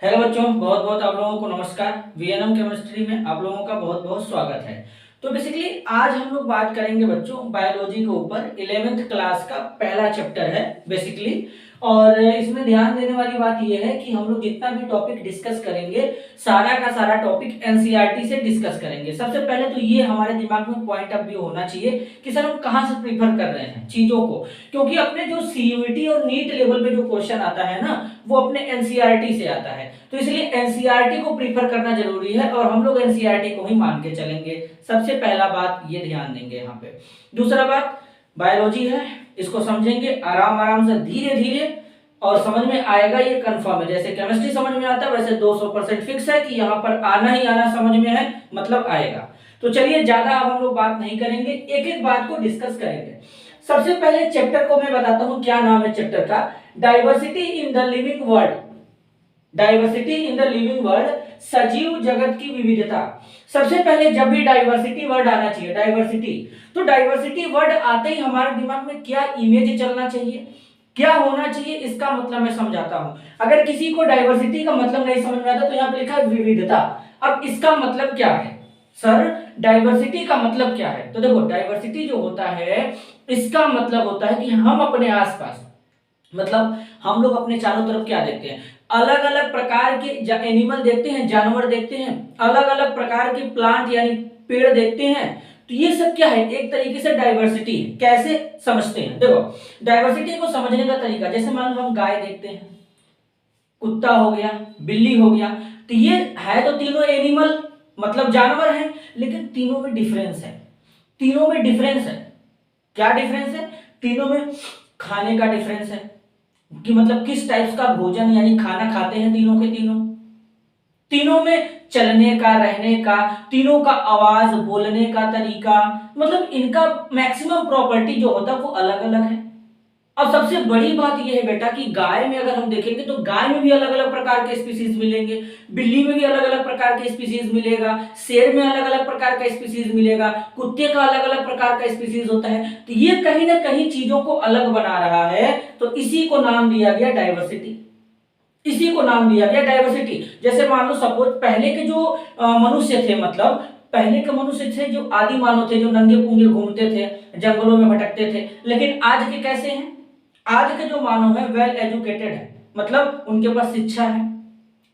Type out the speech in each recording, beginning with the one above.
Hello बच्चों, बहुत बहुत आप लोगों को नमस्कार। वीएनएम केमिस्ट्री में आप लोगों का बहुत बहुत स्वागत है। तो बेसिकली आज हम लोग बात करेंगे बच्चों बायोलॉजी के ऊपर। 11th क्लास का पहला चैप्टर है बेसिकली। और इसमें ध्यान देने वाली बात यह है कि हम लोग जितना भी टॉपिक डिस्कस करेंगे सारा का सारा टॉपिक एनसीईआरटी से डिस्कस करेंगे। सबसे पहले तो ये हमारे दिमाग में पॉइंट ऑफ व्यू होना चाहिए कि सर हम कहाँ से प्रीफर कर रहे हैं चीजों को, क्योंकि अपने जो सीयूईटी और नीट लेवल पे जो क्वेश्चन आता है ना वो अपने एनसीईआरटी से आता है। तो इसलिए एनसीईआरटी को प्रीफर करना जरूरी है और हम लोग एनसीईआरटी को ही मान के चलेंगे। सबसे पहला बात ये ध्यान देंगे यहाँ पे। दूसरा बात, बायोलॉजी है, इसको समझेंगे आराम आराम से धीरे धीरे और समझ में आएगा, ये कंफर्म है। जैसे केमिस्ट्री समझ में आता है वैसे 200% फिक्स है कि यहाँ पर आना ही आना समझ में है, मतलब आएगा। तो चलिए ज्यादा अब हम लोग बात नहीं करेंगे, एक एक बात को डिस्कस करेंगे। सबसे पहले चैप्टर को मैं बताता हूं क्या नाम है चैप्टर का। Diversity in the living world. Diversity in the living world, सजीव जगत की विविधता। सबसे पहले जब भी डाइवर्सिटी वर्ड आना चाहिए, डाइवर्सिटी, तो डाइवर्सिटी वर्ड आते ही हमारे दिमाग में क्या इमेज चलना चाहिए, क्या होना चाहिए, इसका मतलब मैं समझाता हूं। अगर किसी को डाइवर्सिटी का मतलब नहीं समझ में आता तो यहां पे लिखा है विविधता। अब इसका मतलब क्या है सर, डाइवर्सिटी का मतलब क्या है? तो देखो डाइवर्सिटी जो होता है इसका मतलब होता है कि हम अपने आसपास, मतलब हम लोग अपने चारों तरफ क्या देखते हैं, अलग अलग प्रकार के एनिमल देखते हैं, जानवर देखते हैं, अलग अलग प्रकार के प्लांट यानी पेड़ देखते हैं। तो ये सब क्या है, एक तरीके से डाइवर्सिटी है। कैसे समझते हैं, देखो डाइवर्सिटी को समझने का तरीका, जैसे मान लो हम गाय देखते हैं, कुत्ता हो गया, बिल्ली हो गया, तो ये है तो तीनों एनिमल मतलब जानवर हैं, लेकिन तीनों में डिफरेंस है। तीनों में डिफरेंस है। क्या डिफरेंस है? तीनों में खाने का डिफरेंस है कि मतलब किस टाइप्स का भोजन यानी खाना खाते हैं तीनों के तीनों। तीनों में चलने का, रहने का, तीनों का आवाज बोलने का तरीका, मतलब इनका मैक्सिमम प्रॉपर्टी जो होता है वो अलग अलग है। अब सबसे बड़ी बात यह है बेटा कि गाय में अगर हम देखेंगे तो गाय में भी अलग अलग प्रकार के स्पीसीज मिलेंगे, बिल्ली में भी अलग अलग प्रकार के स्पीसीज मिलेगा, शेर में अलग अलग प्रकार का स्पीसीज मिलेगा, कुत्ते का अलग अलग प्रकार का स्पीसीज होता है। तो ये कहीं ना कहीं चीजों को अलग बना रहा है, तो इसी को नाम दिया गया डाइवर्सिटी। इसी को नाम दिया गया डाइवर्सिटी। जैसे मान लो सपोज पहले के जो मनुष्य थे, मतलब पहले के मनुष्य थे जो आदि मानव थे, जो नंगे पुंगे घूमते थे, जंगलों में भटकते थे, लेकिन आज के कैसे हैं? आज के जो मानव है वेल एजुकेटेड है, मतलब उनके पास शिक्षा है,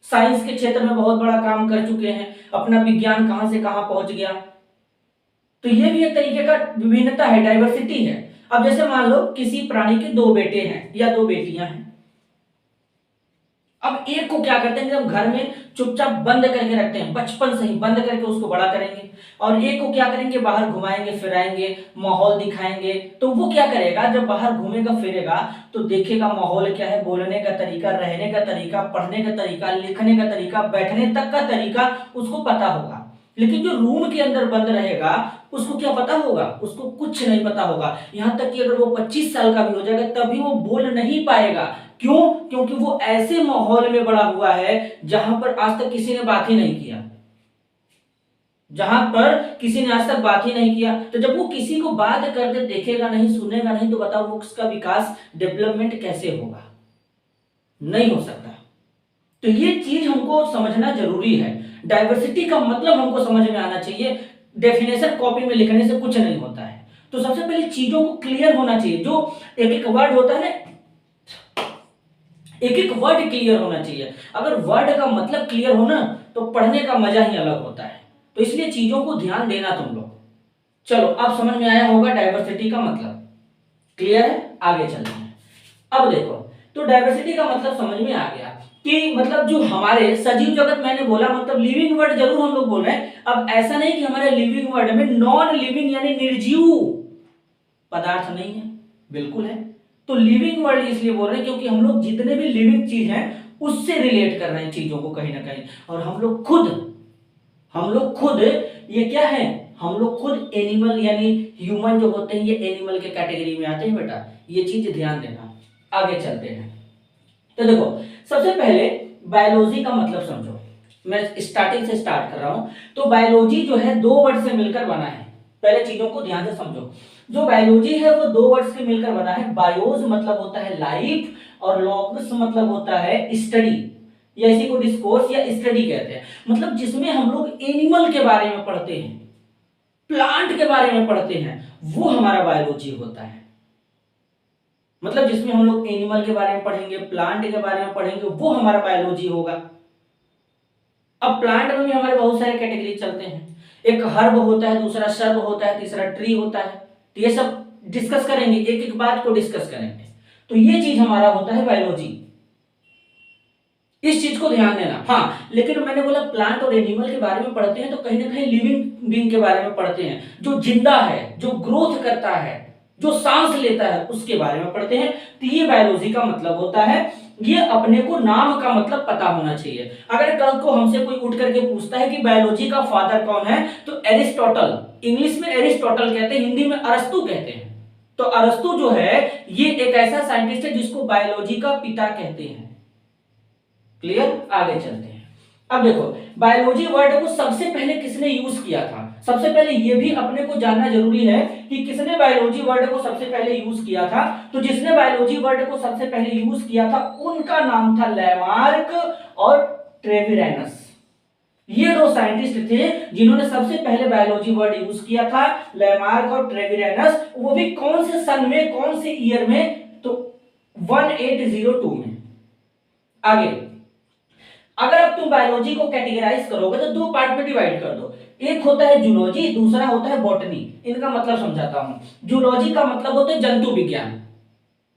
साइंस के क्षेत्र में बहुत बड़ा काम कर चुके हैं, अपना विज्ञान कहां से कहां पहुंच गया। तो ये भी एक तरीके का विभिन्नता है, डाइवर्सिटी है। अब जैसे मान लो किसी प्राणी के दो बेटे हैं या दो बेटियां हैं, अब एक को क्या करते हैं कि हम घर में चुपचाप बंद करके रखते हैं, बचपन से ही बंद करके उसको बड़ा करेंगे, और एक को क्या करेंगे, बाहर घुमाएंगे फिराएंगे, माहौल दिखाएंगे। तो वो क्या करेगा, जब बाहर घूमेगा फिरेगा तो देखेगा माहौल क्या है, बोलने का तरीका, रहने का तरीका, पढ़ने का तरीका, लिखने का तरीका, बैठने तक का तरीका उसको पता होगा। लेकिन जो रूम के अंदर बंद रहेगा उसको क्या पता होगा, उसको कुछ नहीं पता होगा। यहां तक कि अगर वो 25 साल का भी हो जाएगा तभी वो बोल नहीं पाएगा। क्यों? क्योंकि वो ऐसे माहौल में बड़ा हुआ है जहां पर आज तक किसी ने बात ही नहीं किया, जहां पर किसी ने आज तक बात ही नहीं किया। तो जब वो किसी को बात करते देखेगा नहीं, सुनेगा नहीं, तो बताओ वो उसका विकास, डेवलपमेंट कैसे होगा? नहीं हो सकता। तो ये चीज हमको समझना जरूरी है। डाइवर्सिटी का मतलब हमको समझ में आना चाहिए। डेफिनेशन कॉपी में लिखने से कुछ नहीं होता है। तो सबसे पहले चीजों को क्लियर होना चाहिए। जो एक एक वर्ड होता है ना, एक एक वर्ड क्लियर होना चाहिए। अगर वर्ड का मतलब क्लियर हो ना तो पढ़ने का मजा ही अलग होता है। तो इसलिए चीजों को ध्यान देना तुम लोग। चलो अब समझ में आया होगा डाइवर्सिटी का मतलब, क्लियर है? आगे चलते हैं। अब देखो, तो डाइवर्सिटी का मतलब समझ में आ गया कि मतलब जो हमारे सजीव जगत, मैंने बोला मतलब लिविंग वर्ड जरूर हम लोग बोल रहे हैं। अब ऐसा नहीं कि हमारे लिविंग वर्ड में नॉन लिविंग यानी निर्जीव पदार्थ नहीं है, बिल्कुल है। तो लिविंग वर्ड इसलिए बोल रहे हैं क्योंकि हम लोग जितने भी लिविंग चीज हैं उससे रिलेट कर रहे हैं चीजों को कहीं ना कहीं। और हम लोग खुद ये क्या है, हम लोग खुद एनिमल यानी ह्यूमन जो होते हैं ये एनिमल के कैटेगरी में आते हैं बेटा, ये चीज ध्यान देना। आगे चलते हैं। तो देखो सबसे पहले बायोलॉजी का मतलब समझो। मैं स्टार्टिंग से स्टार्ट कर रहा हूं। तो बायोलॉजी जो है दो वर्ड से मिलकर बना है। पहले चीजों को ध्यान से समझो। जो बायोलॉजी है वो दो वर्ड से मिलकर बना है। बायोज मतलब होता है लाइफ और लॉग्स मतलब होता है स्टडी। या इसी को डिस्कोर्स या स्टडी कहते हैं। मतलब जिसमें हम लोग एनिमल के बारे में पढ़ते हैं, प्लांट के बारे में पढ़ते हैं, वो हमारा बायोलॉजी होता है। मतलब जिसमें हम लोग एनिमल के बारे में पढ़ेंगे, प्लांट के बारे में पढ़ेंगे, वो हमारा बायोलॉजी होगा। अब प्लांट में भी हमारे बहुत सारे कैटेगरी चलते हैं, एक हर्ब होता है, दूसरा सर्ब होता है, तीसरा ट्री होता है। तो ये सब डिस्कस करेंगे, एक एक बात को डिस्कस करेंगे। तो ये चीज हमारा होता है बायोलॉजी, इस चीज को ध्यान देना। हाँ, लेकिन मैंने बोला प्लांट और एनिमल के बारे में पढ़ते हैं तो कहीं ना कहीं लिविंग बीइंग के बारे में पढ़ते हैं, जो जिंदा है, जो ग्रोथ करता है, जो सांस लेता है, उसके बारे में पढ़ते हैं। तो ये बायोलॉजी का मतलब होता है। ये अपने को नाम का मतलब पता होना चाहिए। अगर कल को हमसे कोई उठ करके पूछता है कि बायोलॉजी का फादर कौन है, तो एरिस्टोटल, इंग्लिश में एरिस्टोटल कहते हैं, हिंदी में अरस्तु कहते हैं। तो अरस्तु जो है ये एक ऐसा साइंटिस्ट है जिसको बायोलॉजी का पिता कहते हैं। क्लियर? आगे चलते हैं। अब देखो, बायोलॉजी वर्ड को सबसे पहले किसने यूज किया था? सबसे पहले ये भी अपने को जानना जरूरी है कि किसने बायोलॉजी वर्ड को सबसे पहले यूज किया था। तो जिसने बायोलॉजी वर्ड को सबसे पहले यूज किया था उनका नाम था लैमार्क और ट्रेविरेनस। ये दो साइंटिस्ट थे जिन्होंने सबसे पहले बायोलॉजी वर्ड यूज किया था, लैमार्क और ट्रेविरेनस। वो भी कौन से सन में, कौन से ईयर में? तो 1802 में। आगे, अगर अब तुम बायोलॉजी को कैटेगराइज करोगे तो दो पार्ट में डिवाइड कर दो। एक होता है जूलॉजी, दूसरा होता है बॉटनी। इनका मतलब समझाता हूं। जूलॉजी का मतलब होता है जंतु विज्ञान।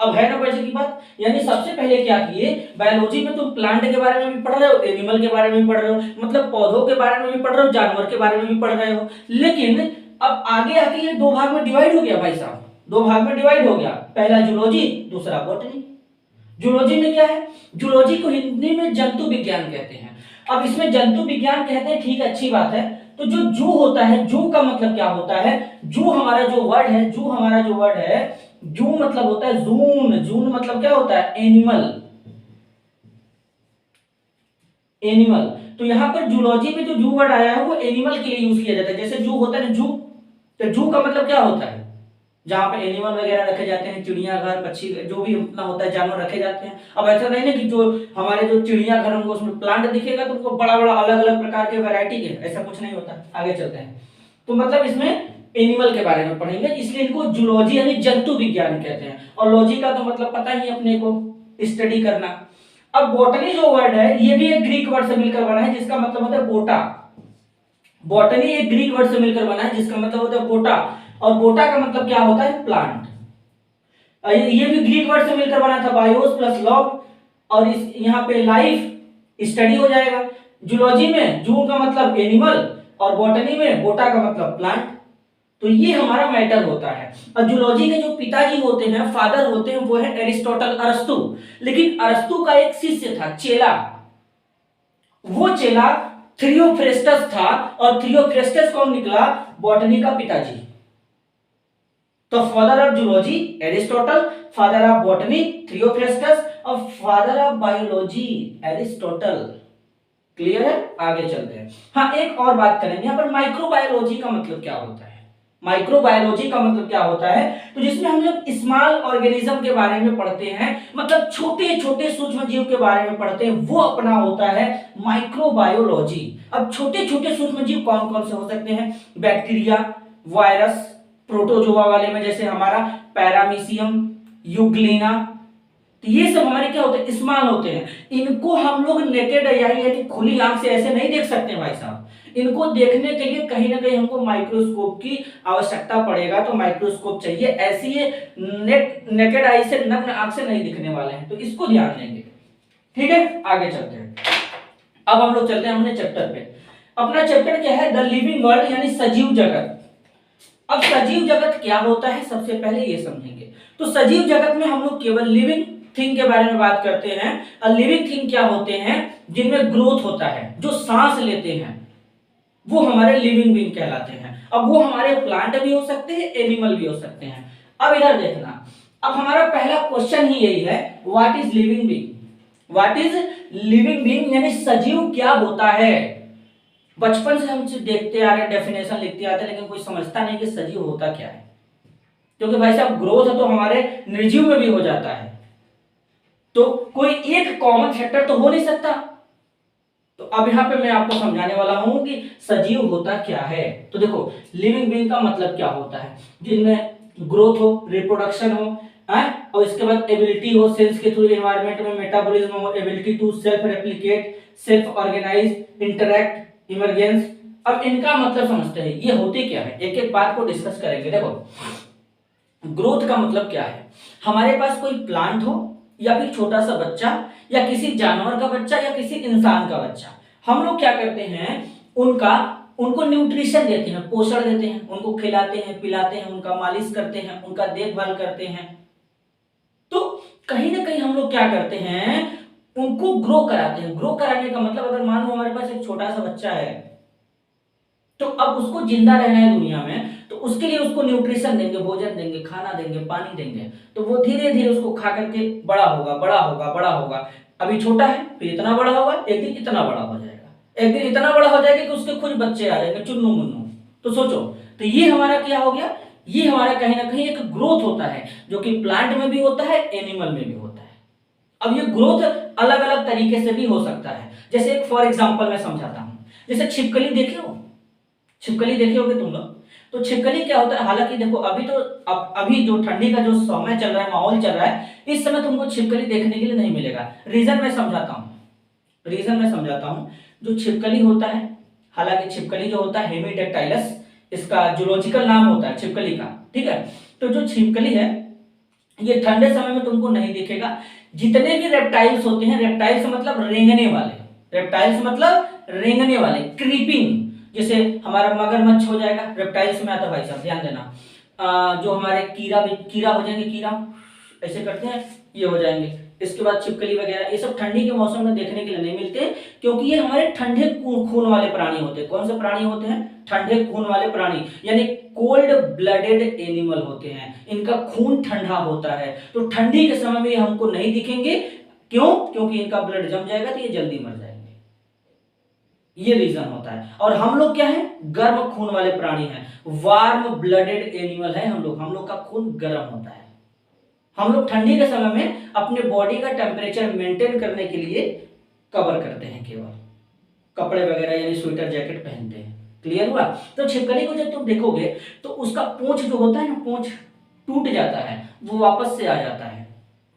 अब है ना पैसे की बात, यानी सबसे पहले क्या किए, बायोलॉजी में तुम प्लांट के बारे में भी पढ़ रहे हो, एनिमल के बारे में भी पढ़ रहे हो, मतलब पौधों के बारे में भी पढ़ रहे हो, जानवर के बारे में भी पढ़ रहे हो। लेकिन अब आगे आके ये दो भाग में डिवाइड हो गया भाई साहब, दो भाग में डिवाइड हो गया। पहला जूलॉजी, दूसरा बॉटनी। जूलॉजी में क्या है? जूलॉजी को हिंदी में जंतु विज्ञान कहते हैं। अब इसमें जंतु विज्ञान कहते हैं, ठीक है, अच्छी बात है। तो जो जू होता है, जू का मतलब क्या होता है? जू हमारा जो वर्ड है, जू हमारा जो वर्ड है, जू मतलब होता है जून। जून मतलब क्या होता है? एनिमल। एनिमल। तो यहां पर जूलॉजी में जो जू वर्ड आया है वो एनिमल के लिए यूज किया जाता है। जैसे जू होता है ना, जू, तो जू का मतलब क्या होता है? जहां पे एनिमल वगैरह रखे जाते हैं, चिड़ियाघर, पक्षी, जो भी अपना होता है, जानवर रखे जाते हैं। अब ऐसा नहीं ना कि जो हमारे जो चिड़ियाघर होंगे उसमें प्लांट दिखेगा तो उनको बड़ा बड़ा अलग अलग प्रकार के वैरायटी के, ऐसा कुछ नहीं होता। आगे चलते हैं। तो मतलब इसमें एनिमल के बारे में पढ़ेंगे, इसलिए इनको जूलॉजी यानी जंतु विज्ञान कहते हैं। और लॉजी का तो मतलब पता ही अपने को, स्टडी करना। अब बॉटनी जो वर्ड है ये भी एक ग्रीक वर्ड से मिलकर बना है जिसका मतलब होता है बोटा। बॉटनी एक ग्रीक वर्ड से मिलकर बना है जिसका मतलब होता है बोटा, और बोटा का मतलब क्या होता है? प्लांट। ये भी ग्रीक वर्ड से मिलकर बना था, बायोस प्लस लॉग, और इस यहाँ पे लाइफ स्टडी हो जाएगा। जूलॉजी में जू का मतलब एनिमल और बॉटनी में बोटा का मतलब प्लांट। तो ये हमारा मैटर होता है। और जूलॉजी के जो पिताजी होते हैं, फादर होते हैं, वो है एरिस्टोटल, अरस्तु। लेकिन अरस्तु का एक शिष्य था, चेला। वो चेला थियोफ्रेस्टस था, और थियोफ्रेस्टस कौन निकला? बॉटनी का पिताजी। तो father of zoology Aristotle, father of botany Theophrastus, और father of biology Aristotle. Clear है? आगे चलते हैं। हाँ, एक और बात करेंगे यहाँ पर, माइक्रोबायोलॉजी का मतलब क्या होता है? माइक्रोबायोलॉजी का मतलब क्या होता है? तो जिसमें हम लोग स्मॉल ऑर्गेनिज्म के बारे में पढ़ते हैं, मतलब छोटे छोटे सूक्ष्म जीव के बारे में पढ़ते हैं, वो अपना होता है माइक्रोबायोलॉजी। अब छोटे छोटे सूक्ष्म जीव कौन कौन से हो सकते हैं? बैक्टीरिया, वायरस, प्रोटोजोआ वाले में जैसे हमारा पैरामीशियम, यूग्लिना। तो ये सब हमारे क्या होते हैं? स्मॉल होते हैं। इनको हम लोग नेकेड यानी खुली आंख से ऐसे नहीं देख सकते भाई साहब। इनको देखने के लिए कहीं ना कहीं हमको माइक्रोस्कोप की आवश्यकता पड़ेगा। तो माइक्रोस्कोप चाहिए, ऐसी ये नेकेड आई से, नग्न आंख से नहीं दिखने वाले हैं, तो इसको ध्यान देंगे। ठीक है, आगे चलते हैं। अब हम लोग चलते हैं अपने चैप्टर पे। अपना चैप्टर क्या है? द लिविंग वर्ल्ड यानी सजीव जगत। अब सजीव जगत क्या होता है सबसे पहले ये समझेंगे। तो सजीव जगत में हम लोग केवल लिविंग थिंग के बारे में बात करते हैं। और लिविंग थिंग क्या होते हैं? जिनमें ग्रोथ होता है, जो सांस लेते हैं, वो हमारे लिविंग बीइंग कहलाते हैं। अब वो हमारे प्लांट भी हो सकते हैं, एनिमल भी हो सकते हैं। अब इधर देखना, अब हमारा पहला क्वेश्चन ही यही है, what is living being? What is living being यानी सजीव क्या होता है? बचपन से हम देखते आ रहे, डेफिनेशन लिखते आते हैं, लेकिन कोई समझता नहीं कि सजीव होता क्या है। क्योंकि भाई साहब ग्रोथ तो हमारे निर्जीव में भी हो जाता है, तो कोई एक कॉमन फैक्टर तो हो नहीं सकता। तो अब यहाँ पे मैं आपको समझाने वाला हूं कि सजीव होता क्या है। तो देखो, लिविंग बीइंग का मतलब क्या होता है, जिनमें ग्रोथ हो, रिप्रोडक्शन हो, और इसके बाद एबिलिटी हो, सेल्स के थ्रू एनवायरनमेंट में मेटाबॉलिज्म हो, ability to self replicate, self organize, interact, emergence. अब इनका मतलब समझते हैं ये होते क्या है, एक एक बात को डिस्कस करेंगे। देखो, ग्रोथ का मतलब क्या है, हमारे पास कोई प्लांट हो या फिर छोटा सा बच्चा या किसी जानवर का बच्चा या किसी इंसान का बच्चा, हम लोग क्या करते हैं, उनको न्यूट्रिशन देते हैं, पोषण देते हैं, उनको खिलाते हैं, पिलाते हैं, उनका मालिश करते हैं, उनका देखभाल करते हैं। तो कहीं ना कहीं हम लोग क्या करते हैं, उनको ग्रो कराते हैं। ग्रो कराने का मतलब, अगर मान लो हमारे पास एक छोटा सा बच्चा है, तो अब उसको जिंदा रहना है दुनिया में, तो उसके लिए उसको न्यूट्रिशन देंगे, भोजन देंगे, खाना देंगे, पानी देंगे, तो वो धीरे धीरे उसको खा करके बड़ा होगा, बड़ा होगा, बड़ा होगा। अभी छोटा है, फिर इतना बड़ा होगा, एक दिन इतना बड़ा हो जाएगा, एक दिन इतना बड़ा हो जाएगा कि उसके खुद बच्चे आ जाएंगे, चुन्नू मुन्नू। तो सोचो, तो ये हमारा क्या हो गया, ये हमारा कहीं ना कहीं एक ग्रोथ होता है, जो कि प्लांट में भी होता है, एनिमल में भी होता है। अब ये ग्रोथ अलग अलग तरीके से भी हो सकता है। जैसे एक फॉर एग्जांपल मैं समझाता हूं, जैसे छिपकली देखे हो, छिपकली देखे होगे तुम लोग। तो छिपकली क्या होता है, हालांकि देखो अभी तो अभी जो ठंडी का जो समय चल रहा है, माहौल चल रहा है, इस समय तुमको छिपकली देखने के लिए नहीं मिलेगा। रीजन मैं समझाता हूँ। जो छिपकली होता है, हालांकि छिपकली जो होता है हेमीडेक्टाइलस, इसका जूलॉजिकल नाम होता है छिपकली का, ठीक है। तो जो छिपकली है, ये ठंडे समय में तुमको नहीं दिखेगा। जितने भी रेप्टाइल्स होते हैं, रेप्टाइल्स मतलब रेंगने वाले, रेप्टाइल्स मतलब रेंगने वाले, क्रीपिंग, जैसे हमारा मगरमच्छ हो जाएगा, रेप्टाइल्स में आता है भाई साहब, ध्यान देना। जो हमारे कीड़ा हो जाएंगे, कीड़ा ऐसे करते हैं, ये हो जाएंगे। इसके बाद छिपकली वगैरह, ये सब ठंडी के मौसम में देखने के लिए नहीं मिलते, क्योंकि ये हमारे ठंडे खून वाले प्राणी होते हैं। कौन से प्राणी होते हैं, ठंडे खून वाले प्राणी, यानी कोल्ड ब्लडेड एनिमल होते हैं, इनका खून ठंडा होता है। तो ठंडी के समय में ये हमको नहीं दिखेंगे, क्यों, क्योंकि इनका ब्लड जम जाएगा, तो ये जल्दी मर जाएंगे, ये रीजन होता है। और हम लोग क्या है, गर्म खून वाले प्राणी हैं, वार्म ब्लडेड एनिमल है हम लोग का खून गर्म होता है। हम लोग ठंडी के समय में अपने बॉडी का टेम्परेचर मेंटेन करने के लिए कवर करते हैं, केवल कपड़े वगैरह यानी स्वेटर जैकेट पहनते हैं। क्लियर हुआ। तो छिपकली को जब तुम देखोगे तो उसका पूंछ जो होता है ना, पूंछ टूट जाता है, वो वापस से आ जाता है।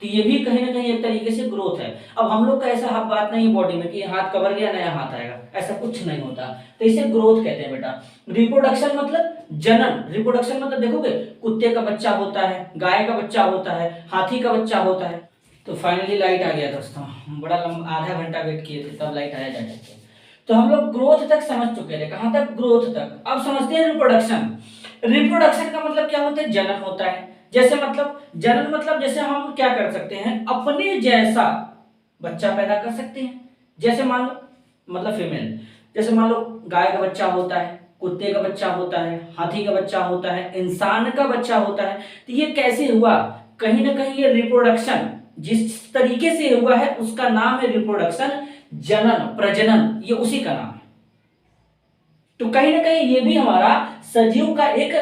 तो ये भी कहीं ना कहीं एक तरीके से ग्रोथ है। अब हम लोग का ऐसा बात नहीं है बॉडी में कि हाथ कवर गया नया हाथ आएगा, ऐसा कुछ नहीं होता। तो इसे ग्रोथ कहते हैं बेटा। रिप्रोडक्शन मतलब जनन, रिप्रोडक्शन मतलब देखोगे, कुत्ते का बच्चा होता है, गाय का बच्चा होता है, हाथी का बच्चा होता है। तो फाइनली लाइट आ गया दोस्तों, बड़ा लंबा आधा घंटा वेट किए थे, तब लाइट आया जाके। तो हम लोग ग्रोथ तक समझ चुके थे, कहां तक, ग्रोथ तक। अब समझते हैं रिप्रोडक्शन। रिप्रोडक्शन का मतलब क्या होता है, जनन होता है। जैसे मतलब जनन मतलब जैसे हम क्या कर सकते हैं, अपने जैसा बच्चा पैदा कर सकते हैं। जैसे मान लो, मतलब फीमेल, जैसे मान लो गाय का बच्चा होता है, कुत्ते का बच्चा होता है, हाथी का बच्चा होता है, इंसान का बच्चा होता है। तो ये कैसे हुआ, कहीं ना कहीं ये रिप्रोडक्शन जिस तरीके से हुआ है उसका नाम है रिप्रोडक्शन, जनन, प्रजनन, ये उसी का नाम है। तो कहीं ना कहीं ये भी हमारा सजीव का एक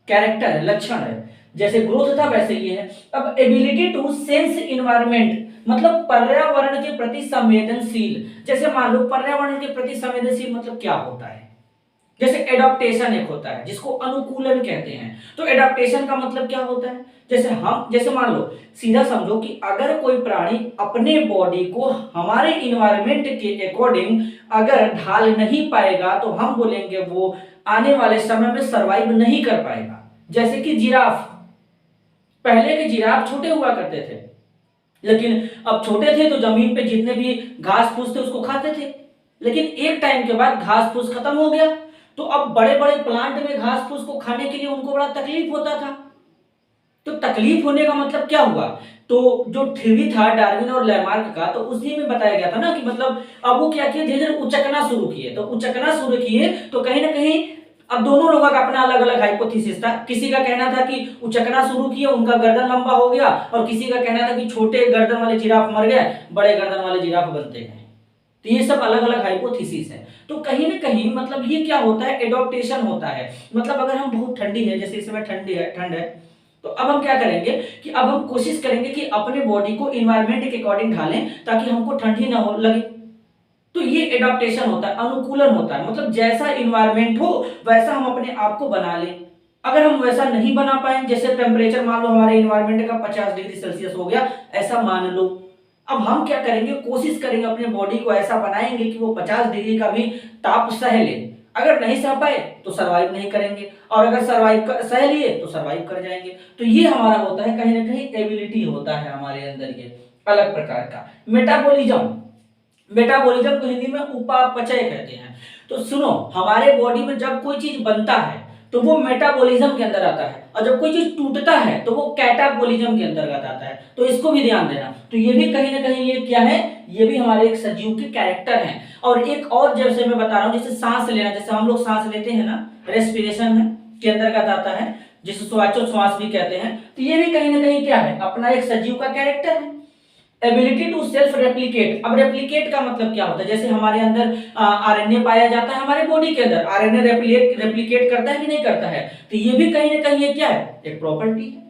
कैरेक्टर है, लक्षण है। जैसे ग्रोथ था वैसे ये है। अब एबिलिटी टू सेंस इन्वायरमेंट मतलब पर्यावरण के प्रति संवेदनशील। जैसे मान लो पर्यावरण के प्रति संवेदनशील मतलब क्या होता है, जैसे एडाप्टेशन एक होता है जिसको अनुकूलन कहते हैं। तो एडाप्टेशन का मतलब क्या होता है, जैसे मान लो, सीधा समझो कि अगर कोई प्राणी अपने बॉडी को हमारे इन्वायरमेंट के अकॉर्डिंग अगर ढाल नहीं पाएगा, तो हम बोलेंगे वो आने वाले समय में सरवाइव नहीं कर पाएगा। जैसे कि जिराफ, पहले के जिराफ छोटे हुआ करते थे, लेकिन अब छोटे थे तो जमीन पे जितने भी घास फूस थे उसको खाते थे। लेकिन एक टाइम के बाद घास फूस खत्म हो गया, तो अब बड़े बड़े प्लांट में घास फूस को खाने के लिए उनको बड़ा तकलीफ होता था। तो तकलीफ होने का मतलब क्या हुआ, तो जो थ्योरी था डार्विन और लैमार्क का, तो उसी में बताया गया था ना कि मतलब अब वो क्या किए, धीरे धीरे उचकना शुरू किए। तो उचकना शुरू किए तो कहीं ना कहीं अब दोनों लोगों का अपना अलग अलग हाइपोथेसिस था। किसी का कहना था कि उचकना शुरू किए, उनका गर्दन लंबा हो गया, और किसी का कहना था कि छोटे गर्दन वाले जिराफ मर गए, बड़े गर्दन वाले जिराफ बनते गए। तो ये सब अलग अलग हाइपोथेसिस है। तो कहीं ना कहीं मतलब ये क्या होता है, एडॉप्टेशन होता है। मतलब अगर हम बहुत ठंडी है, जैसे इस समय ठंड है, तो अब हम क्या करेंगे कि अब हम कोशिश करेंगे कि अपने बॉडी को इन्वायरमेंट के अकॉर्डिंग ढालें ताकि हमको ठंडी ना हो लगे। तो ये एडाप्टेशन होता है, अनुकूलन होता है, मतलब जैसा इन्वायरमेंट हो वैसा हम अपने आप को बना लें। अगर हम वैसा नहीं बना पाए, जैसे टेम्परेचर मान लो हमारे इन्वायरमेंट का 50 डिग्री सेल्सियस हो गया, ऐसा मान लो, अब हम क्या करेंगे, कोशिश करेंगे अपने बॉडी को ऐसा बनाएंगे कि वो 50 डिग्री का भी ताप सह ले। अगर नहीं सह पाए तो सरवाइव नहीं करेंगे, और अगर सह लिए तो सरवाइव कर जाएंगे। तो ये हमारा होता है कहीं ना कहीं एबिलिटी होता है हमारे अंदर, ये अलग प्रकार का मेटाबॉलिज्म। मेटाबॉलिज्म को हिंदी में उपापचय कहते हैं। तो सुनो, हमारे बॉडी में जब कोई चीज बनता है तो वो मेटाबॉलिज्म के अंदर आता है, और जब कोई चीज टूटता है तो वो कैटाबॉलिज्म के अंतर्गत आता है। तो इसको भी ध्यान देना। तो ये भी कहीं ना कहीं ये क्या है, ये भी हमारे एक सजीव के कैरेक्टर हैं। और एक और जैसे मैं बता रहा हूं, जैसे सांस लेना, जैसे हम लोग सांस लेते हैं ना, रेस्पिरेशन है के अंतर्गत आता है, जिसे श्वासोच्छ्वास भी कहते हैं। तो ये भी कहीं ना कहीं क्या है, अपना एक सजीव का कैरेक्टर है। Ability to self replicate. अब रेप्लिकेट का मतलब क्या होता है, जैसे हमारे अंदर आरएनए पाया जाता है, हमारे बॉडी के अंदर आरएनए रेप्लिकेट करता है कि नहीं करता है, तो ये भी कहीं ना कहीं ये क्या है, एक प्रॉपर्टी है।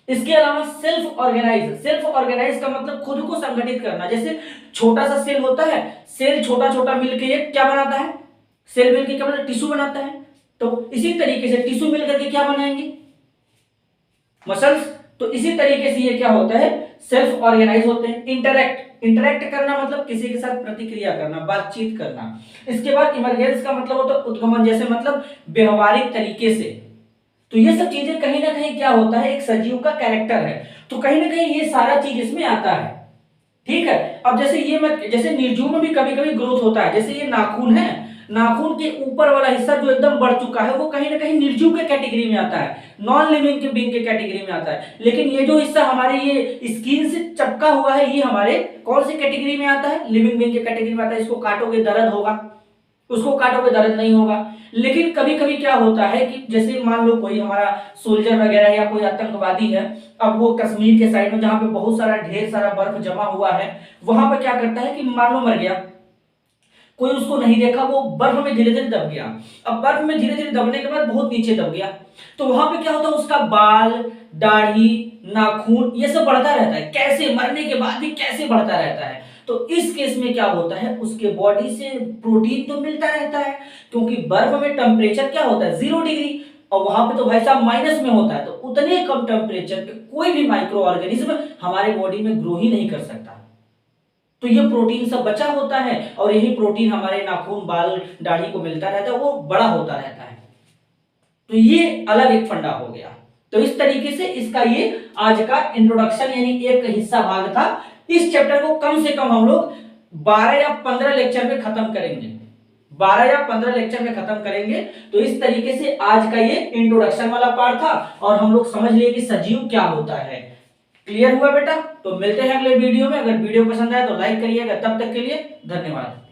इसके अलावा सेल्फ ऑर्गेनाइज। सेल्फ ऑर्गेनाइज का मतलब खुद को संगठित करना। जैसे छोटा सा सेल होता है, सेल छोटा छोटा मिलकर ये क्या बनाता है, सेल मिलकर क्या बनाता है, टिश्यू बनाता है। तो इसी तरीके से टिश्यू मिलकर के क्या बनाएंगे, मसल्स। तो इसी तरीके से ये क्या होता है, सेल्फ ऑर्गेनाइज होते हैं। इंटरैक्ट करना मतलब किसी के साथ प्रतिक्रिया करना, बातचीत करना। इसके बाद इमरजेंस का मतलब होता है उद्गमन, जैसे मतलब व्यवहारिक तरीके से। तो ये सब चीजें कहीं ना कहीं क्या होता है, एक सजीव का कैरेक्टर है। तो कहीं ना कहीं ये सारा चीज इसमें आता है। ठीक है। अब जैसे ये जैसे निर्जीव में भी कभी कभी ग्रोथ होता है। जैसे ये नाखून है, नाखून के ऊपर वाला हिस्सा जो एकदम बढ़ चुका है वो कहीं ना कहीं निर्जीव के कैटेगरी में आता है, नॉन लिविंग के बीइंग के कैटेगरी में आता है। लेकिन ये जो हिस्सा हमारे ये स्किन से चिपका हुआ है, ये हमारे कौन सी कैटेगरी में आता है, लिविंग बीइंग के कैटेगरी में आता है। इसको काटोगे दर्द होगा, उसको काटोगे दर्द नहीं होगा। लेकिन कभी कभी क्या होता है कि जैसे मान लो कोई हमारा सोल्जर वगैरह या कोई आतंकवादी है, अब वो कश्मीर के साइड में जहां पे बहुत सारा ढेर सारा बर्फ जमा हुआ है, वहां पर क्या करता है कि मान लो मर गया, कोई उसको नहीं देखा, वो बर्फ में धीरे धीरे दब गया। अब बर्फ में धीरे धीरे दबने के बाद बहुत नीचे दब गया, तो वहां पे क्या होता है, उसका बाल, दाढ़ी, नाखून ये सब बढ़ता रहता है। कैसे, मरने के बाद भी कैसे बढ़ता रहता है। तो इस केस में क्या होता है, उसके बॉडी से प्रोटीन तो मिलता रहता है, क्योंकि बर्फ में टेम्परेचर क्या होता है, 0 डिग्री, और वहां पे तो भाई साहब माइनस में होता है। तो उतने कम टेम्परेचर पे कोई भी माइक्रो ऑर्गेनिज्म हमारे बॉडी में ग्रो ही नहीं कर सकता। तो ये प्रोटीन सब बचा होता है, और यही प्रोटीन हमारे नाखून, बाल, दाढ़ी को मिलता रहता है, वो बड़ा होता रहता है। तो ये अलग एक फंडा हो गया। तो इस तरीके से इसका ये आज का इंट्रोडक्शन यानी एक हिस्सा भाग था। इस चैप्टर को कम से कम हम लोग 12 या 15 लेक्चर में खत्म करेंगे, 12 या 15 लेक्चर में खत्म करेंगे। तो इस तरीके से आज का ये इंट्रोडक्शन वाला पार्ट था, और हम लोग समझ लिए कि सजीव क्या होता है। क्लियर हुआ बेटा? तो मिलते हैं अगले वीडियो में। अगर वीडियो पसंद आए तो लाइक करिएगा। तब तक के लिए धन्यवाद।